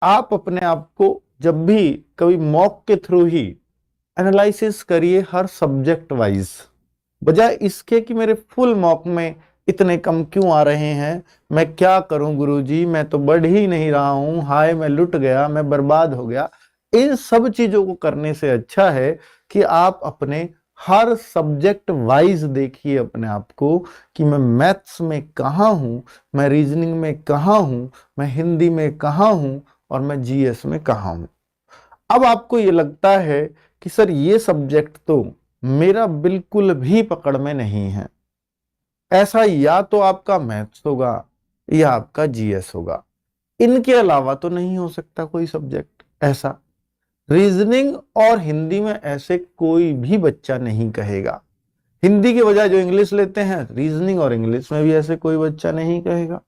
आप अपने आप को जब भी कभी मॉक के थ्रू ही एनालिसिस करिए हर सब्जेक्ट वाइज, बजाय इसके कि मेरे फुल मॉक में इतने कम क्यों आ रहे हैं, मैं क्या करूं गुरुजी, मैं तो बढ़ ही नहीं रहा हूं, हाय मैं लुट गया, मैं बर्बाद हो गया। इन सब चीजों को करने से अच्छा है कि आप अपने हर सब्जेक्ट वाइज देखिए अपने आप को कि मैं मैथ्स में कहाँ हूं, मैं रीजनिंग में कहाँ हूं, मैं हिंदी में कहाँ हूं और मैं जीएस में कहाँ हूं। अब आपको ये लगता है कि सर ये सब्जेक्ट तो मेरा बिल्कुल भी पकड़ में नहीं है, ऐसा या तो आपका मैथ्स होगा या आपका जीएस होगा, इनके अलावा तो नहीं हो सकता कोई सब्जेक्ट ऐसा। रीजनिंग और हिंदी में ऐसे कोई भी बच्चा नहीं कहेगा। हिंदी के बजाय जो इंग्लिश लेते हैं, रीजनिंग और इंग्लिश में भी ऐसे कोई बच्चा नहीं कहेगा।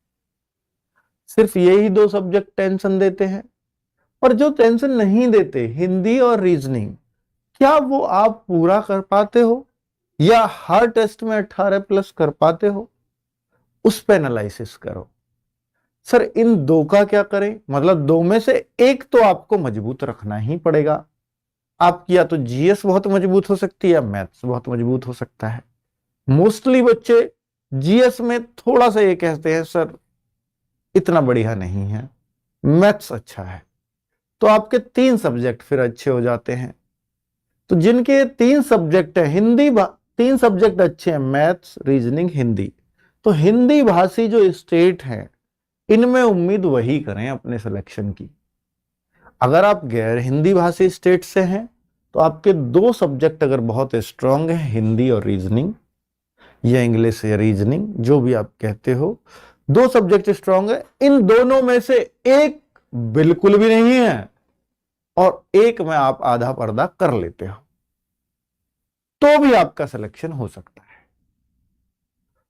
सिर्फ यही दो सब्जेक्ट टेंशन देते हैं। और जो टेंशन नहीं देते, हिंदी और रीजनिंग, क्या वो आप पूरा कर पाते हो या हर टेस्ट में 18+ कर पाते हो? उस पे एनालिसिस करो। सर इन दो का क्या करें? मतलब दो में से एक तो आपको मजबूत रखना ही पड़ेगा। आपकी या तो जीएस बहुत मजबूत हो सकती है या मैथ्स बहुत मजबूत हो सकता है। मोस्टली बच्चे जीएस में थोड़ा सा ये कहते हैं सर इतना बढ़िया नहीं है, मैथ्स अच्छा है। तो आपके 3 सब्जेक्ट फिर अच्छे हो जाते हैं। तो जिनके 3 सब्जेक्ट है, 3 सब्जेक्ट अच्छे हैं, मैथ्स रीजनिंग हिंदी, तो हिंदी भाषी जो स्टेट हैं इनमें उम्मीद वही करें अपने सिलेक्शन की। अगर आप गैर हिंदी भाषी स्टेट से हैं तो आपके 2 सब्जेक्ट अगर बहुत स्ट्रांग है, हिंदी और रीजनिंग या इंग्लिश या रीजनिंग जो भी आप कहते हो, 2 सब्जेक्ट स्ट्रांग है, इन दोनों में से एक बिल्कुल भी नहीं है और एक में आप आधा पर्दा कर लेते हो, तो भी आपका सिलेक्शन हो सकता है।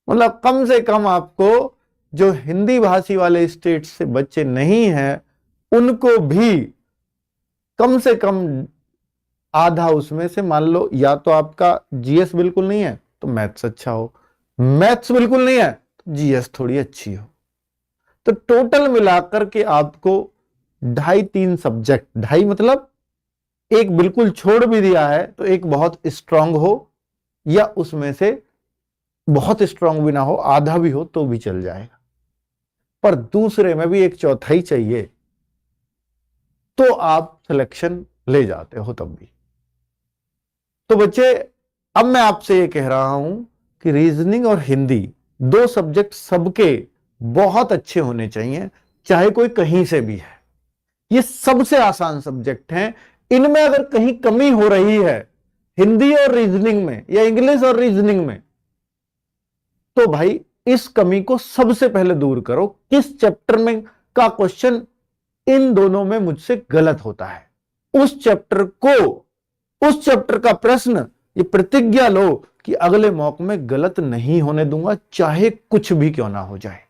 मतलब कम से कम आपको जो हिंदी भाषी वाले स्टेट से बच्चे नहीं हैं उनको भी कम से कम आधा उसमें से, मान लो या तो आपका जीएस बिल्कुल नहीं है तो मैथ्स अच्छा हो, मैथ्स बिल्कुल नहीं है तो जीएस थोड़ी अच्छी हो। तो टोटल मिलाकर के आपको 2.5-3 सब्जेक्ट, 2.5 मतलब एक बिल्कुल छोड़ भी दिया है तो एक बहुत स्ट्रांग हो या उसमें से बहुत स्ट्रांग भी ना हो, आधा भी हो तो भी चल जाएगा, पर दूसरे में भी एक चौथाई चाहिए तो आप सिलेक्शन ले जाते हो तब भी। तो बच्चे अब मैं आपसे ये कह रहा हूं कि रीजनिंग और हिंदी 2 सब्जेक्ट सबके बहुत अच्छे होने चाहिए, चाहे कोई कहीं से भी है। ये सबसे आसान सब्जेक्ट हैं। इनमें अगर कहीं कमी हो रही है, हिंदी और रीजनिंग में या इंग्लिश और रीजनिंग में, तो भाई इस कमी को सबसे पहले दूर करो। किस चैप्टर में का क्वेश्चन इन दोनों में मुझसे गलत होता है, उस चैप्टर का प्रश्न, ये प्रतिज्ञा लो कि अगले मॉक में गलत नहीं होने दूंगा, चाहे कुछ भी क्यों ना हो जाए।